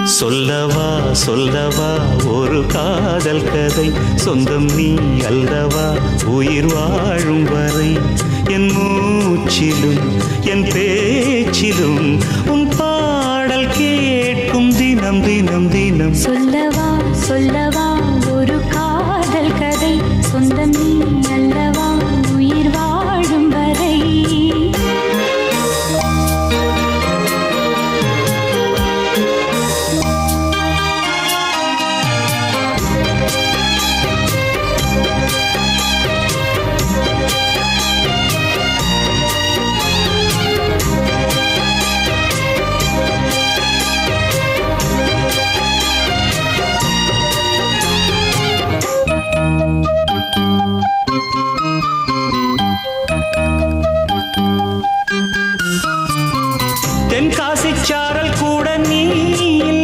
சொல்லவா சொல்லவா ஒரு காதல் கதை, சொந்தம் நீ அல்லவா உயிர் வாழும் வரை. என் மூச்சிலும் என் பேச்சிலும் உன் பாடல் கேட்கும் தினம் தினம் தினம். சொல்லவா சொல்லவா